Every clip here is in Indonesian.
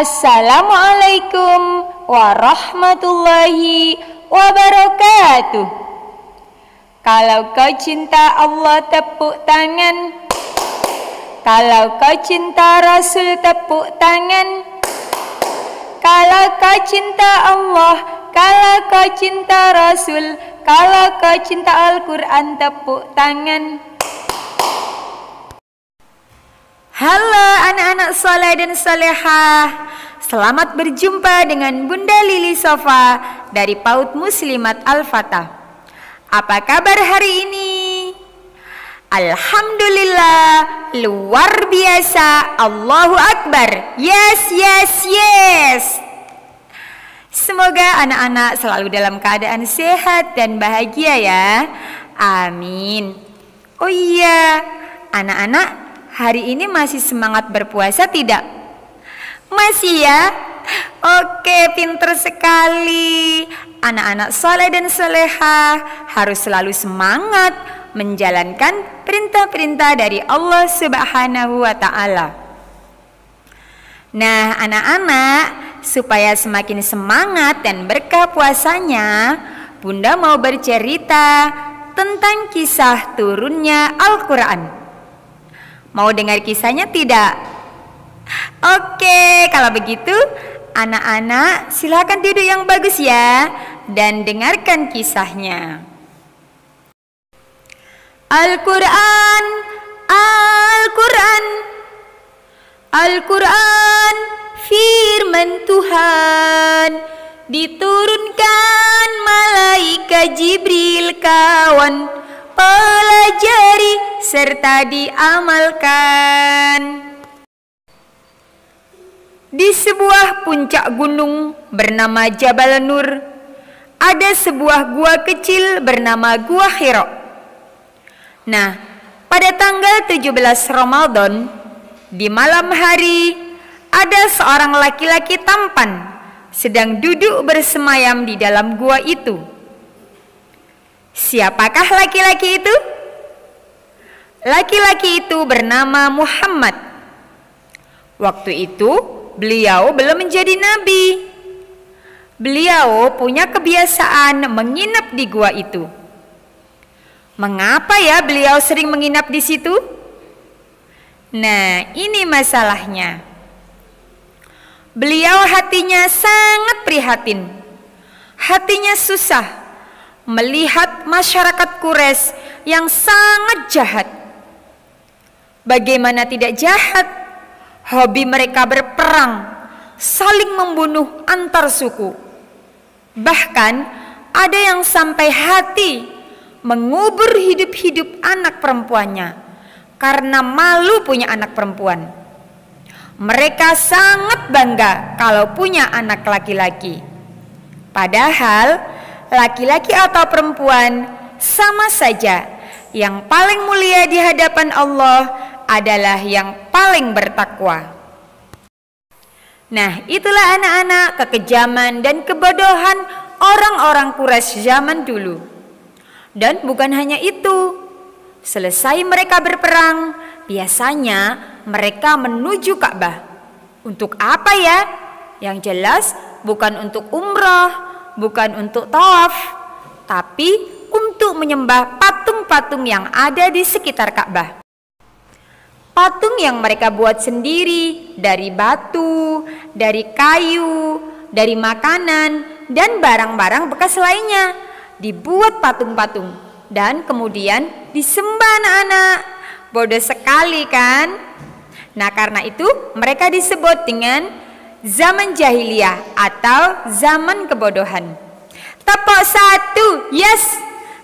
Assalamualaikum warahmatullahi wabarakatuh. Kalau kau cinta Allah tepuk tangan. Kalau kau cinta Rasul tepuk tangan. Kalau kau cinta Allah, kalau kau cinta Rasul, kalau kau cinta Al-Quran tepuk tangan. Halo anak-anak soleh dan solehah, selamat berjumpa dengan Bunda Lili Sofa dari PAUD Muslimat Al-Fatah. Apa kabar hari ini? Alhamdulillah, luar biasa, Allahu Akbar. Yes, yes, yes. Semoga anak-anak selalu dalam keadaan sehat dan bahagia ya. Amin. Oh iya, anak-anak, hari ini masih semangat berpuasa tidak? Masih ya? Oke, pinter sekali. Anak-anak soleh dan solehah harus selalu semangat menjalankan perintah-perintah dari Allah Subhanahu wa Ta'ala. Nah, anak-anak, supaya semakin semangat dan berkah puasanya, Bunda mau bercerita tentang kisah turunnya Al-Quran. Mau dengar kisahnya tidak? Oke, kalau begitu anak-anak silakan duduk yang bagus ya dan dengarkan kisahnya. Al-Quran, Al-Quran, Al-Quran, firman Tuhan, diturunkan malaikat Jibril kawan, pelajari serta diamalkan. Di sebuah puncak gunung bernama Jabal Nur, ada sebuah gua kecil bernama Gua Hira. Nah, pada tanggal 17 Ramadan, di malam hari, ada seorang laki-laki tampan sedang duduk bersemayam di dalam gua itu. Siapakah laki-laki itu? Laki-laki itu bernama Muhammad. Waktu itu beliau belum menjadi nabi. Beliau punya kebiasaan menginap di gua itu. Mengapa ya beliau sering menginap di situ? Nah, ini masalahnya. Beliau hatinya sangat prihatin. Hatinya susah melihat masyarakat Quraisy yang sangat jahat. Bagaimana tidak jahat? Hobi mereka berperang, saling membunuh antar suku. Bahkan ada yang sampai hati mengubur hidup-hidup anak perempuannya karena malu punya anak perempuan. Mereka sangat bangga kalau punya anak laki-laki. Padahal laki-laki atau perempuan sama saja. Yang paling mulia di hadapan Allah adalah yang paling bertakwa. Nah, itulah anak-anak kekejaman dan kebodohan orang-orang Quraisy zaman dulu. Dan bukan hanya itu. Selesai mereka berperang, biasanya mereka menuju Ka'bah. Untuk apa ya? Yang jelas bukan untuk umrah, bukan untuk tawaf, tapi untuk menyembah patung-patung yang ada di sekitar Ka'bah. Patung yang mereka buat sendiri dari batu, dari kayu, dari makanan, dan barang-barang bekas lainnya. Dibuat patung-patung dan kemudian disembah anak-anak. Bodoh sekali kan? Nah, karena itu mereka disebut dengan zaman jahiliyah atau zaman kebodohan. Tepuk 1, yes.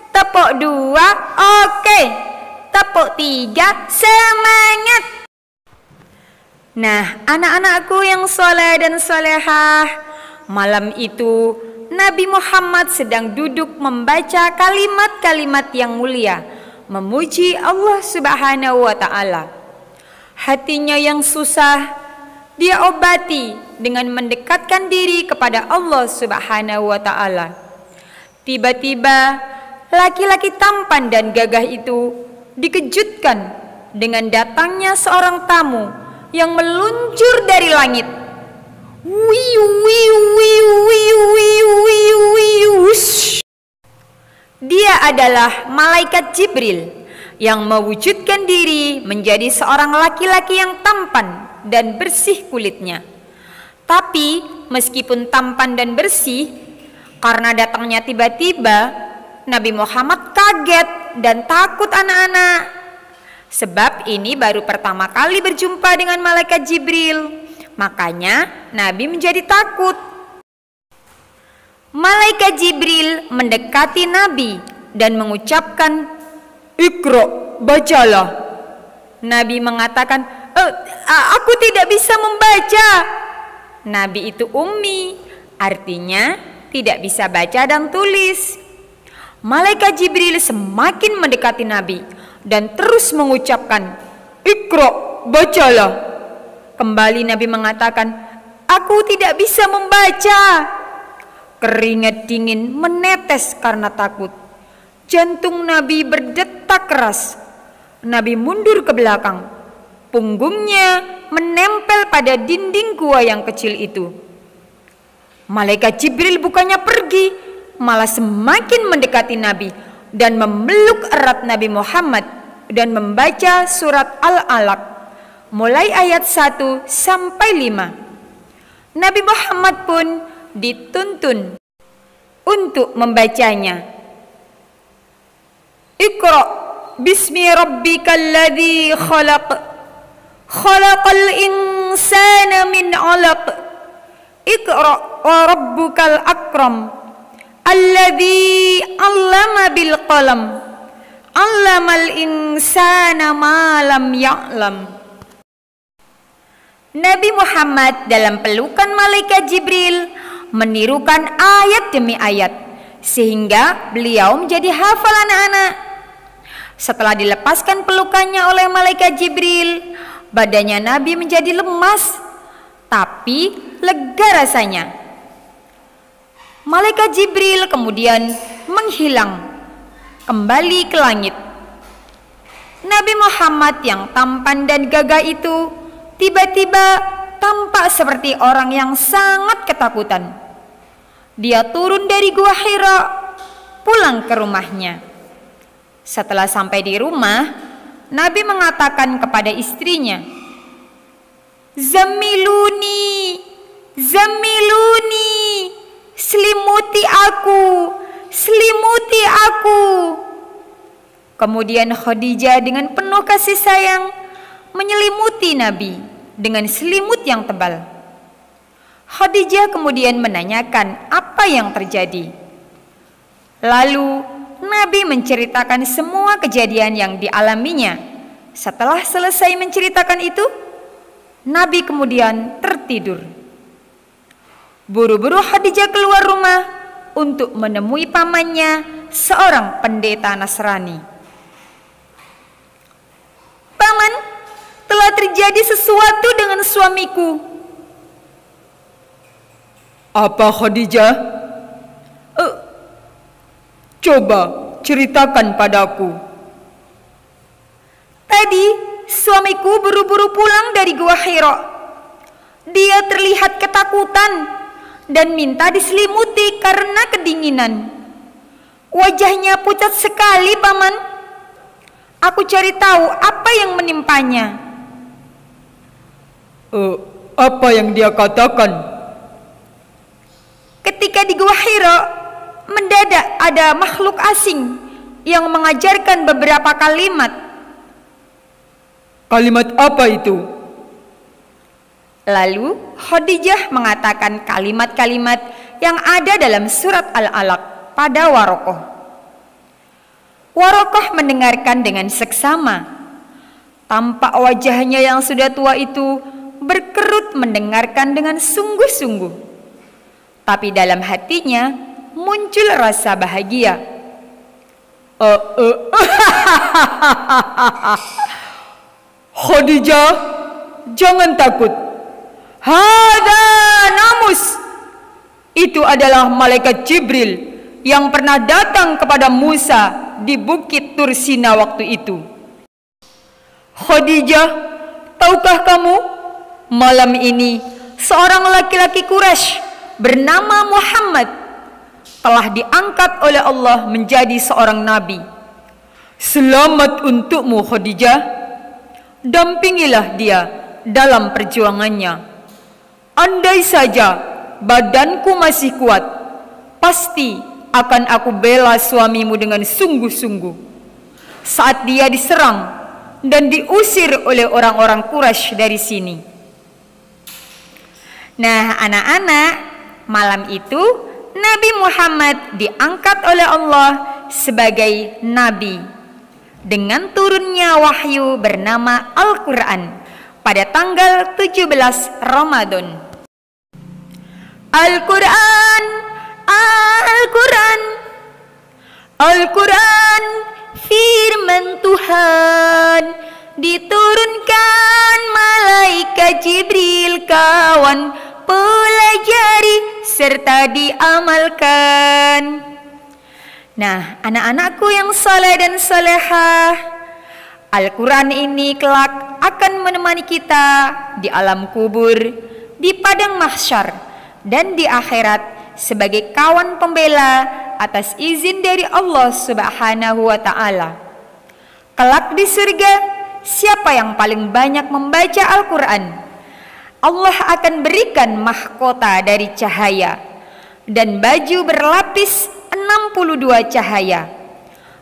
Tepuk 2, oke. Tepuk 3, semangat. Nah, anak-anakku yang soleh dan solehah, malam itu Nabi Muhammad sedang duduk membaca kalimat-kalimat yang mulia, memuji Allah Subhanahu wa Ta'ala. Hatinya yang susah dia obati dengan mendekatkan diri kepada Allah Subhanahu wa Ta'ala. Tiba-tiba laki-laki tampan dan gagah itu dikejutkan dengan datangnya seorang tamu yang meluncur dari langit. Wiu, wiu, wiu, wiu, wiu, wiu, wiu, wush. Dia adalah malaikat Jibril yang mewujudkan diri menjadi seorang laki-laki yang tampan dan bersih kulitnya. Tapi meskipun tampan dan bersih, karena datangnya tiba-tiba, Nabi Muhammad kaget dan takut anak-anak. Sebab ini baru pertama kali berjumpa dengan malaikat Jibril. Makanya Nabi menjadi takut. Malaikat Jibril mendekati Nabi dan mengucapkan, "Iqra, bacalah." Nabi mengatakan, "Aku tidak bisa membaca." Nabi itu ummi, artinya tidak bisa baca dan tulis. Malaikat Jibril semakin mendekati Nabi dan terus mengucapkan, "Iqra, bacalah." Kembali Nabi mengatakan, "Aku tidak bisa membaca." Keringat dingin menetes karena takut. Jantung Nabi berdetak keras. Nabi mundur ke belakang. Punggungnya menempel pada dinding gua yang kecil itu. Malaikat Jibril bukannya pergi, malah semakin mendekati Nabi dan memeluk erat Nabi Muhammad dan membaca surat Al-Alaq mulai ayat 1 sampai 5. Nabi Muhammad pun dituntun untuk membacanya. Iqra bismi rabbikal ladzi khalaq, khalaqal insana min 'alaq, Iqra wa rabbukal akram, alladzi 'allama bil qalam, 'allamal insana ma lam ya'lam. Nabi Muhammad dalam pelukan malaikat Jibril menirukan ayat demi ayat sehingga beliau menjadi hafal anak-anak. Setelah dilepaskan pelukannya oleh malaikat Jibril, badannya Nabi menjadi lemas tapi lega rasanya. Malaikat Jibril kemudian menghilang kembali ke langit. Nabi Muhammad yang tampan dan gagah itu tiba-tiba tampak seperti orang yang sangat ketakutan. Dia turun dari Gua Hira, pulang ke rumahnya. Setelah sampai di rumah, Nabi mengatakan kepada istrinya, "Zammiluni, zammiluni, selimuti aku, selimuti aku." Kemudian Khadijah dengan penuh kasih sayang menyelimuti Nabi dengan selimut yang tebal. Khadijah kemudian menanyakan apa yang terjadi. Lalu Nabi menceritakan semua kejadian yang dialaminya. Setelah selesai menceritakan itu, Nabi kemudian tertidur. Buru-buru Khadijah keluar rumah untuk menemui pamannya, seorang pendeta Nasrani. "Paman, telah terjadi sesuatu dengan suamiku." "Apa, Khadijah? Coba ceritakan padaku." "Tadi suamiku buru-buru pulang dari Gua Hira. Dia terlihat ketakutan dan minta diselimuti karena kedinginan. Wajahnya pucat sekali, Paman. Aku cari tahu apa yang menimpanya." Apa yang dia katakan?" "Ketika di Gua Hira, mendadak ada makhluk asing yang mengajarkan beberapa kalimat." "Kalimat apa itu?" Lalu Khadijah mengatakan kalimat-kalimat yang ada dalam surat Al-Alaq pada Warokoh. Warokoh mendengarkan dengan seksama. Tampak wajahnya yang sudah tua itu berkerut mendengarkan dengan sungguh-sungguh. Tapi dalam hatinya muncul rasa bahagia. "Khadijah, jangan takut. Hada namus." Itu adalah malaikat Jibril yang pernah datang kepada Musa di Bukit Tursina waktu itu. "Khadijah, tahukah kamu, malam ini seorang laki-laki Quraisy bernama Muhammad telah diangkat oleh Allah menjadi seorang nabi. Selamat untukmu Khadijah, dampingilah dia dalam perjuangannya. Andai saja badanku masih kuat, pasti akan aku bela suamimu dengan sungguh-sungguh saat dia diserang dan diusir oleh orang-orang Quraisy dari sini. Nah, anak-anak, malam itu Nabi Muhammad diangkat oleh Allah sebagai nabi dengan turunnya wahyu bernama Al-Quran pada tanggal 17 Ramadan. Al-Quran, Al-Quran, Al-Quran, firman Tuhan, diturunkan malaikat Jibril, kawan pelajari serta diamalkan. Nah, anak-anakku yang saleh dan salehah, Al-Quran ini kelak akan menemani kita di alam kubur, di padang mahsyar, dan di akhirat sebagai kawan pembela atas izin dari Allah Subhanahu wa Ta'ala. Kelak di surga, siapa yang paling banyak membaca Al-Quran, Allah akan berikan mahkota dari cahaya dan baju berlapis 62 cahaya,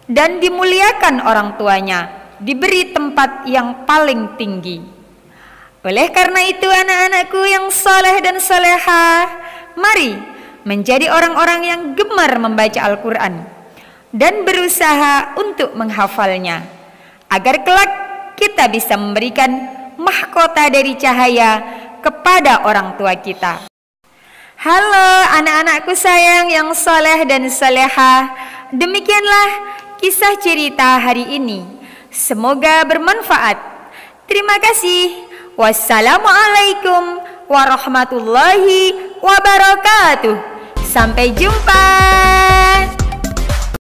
dan dimuliakan orang tuanya, diberi tempat yang paling tinggi. Oleh karena itu, anak-anakku yang saleh dan salehah, mari menjadi orang-orang yang gemar membaca Al-Quran dan berusaha untuk menghafalnya, agar kelak kita bisa memberikan mahkota dari cahaya kepada orang tua kita. Halo anak-anakku sayang yang saleh dan salehah, demikianlah kisah cerita hari ini. Semoga bermanfaat. Terima kasih. Wassalamualaikum warahmatullahi wabarakatuh. Sampai jumpa.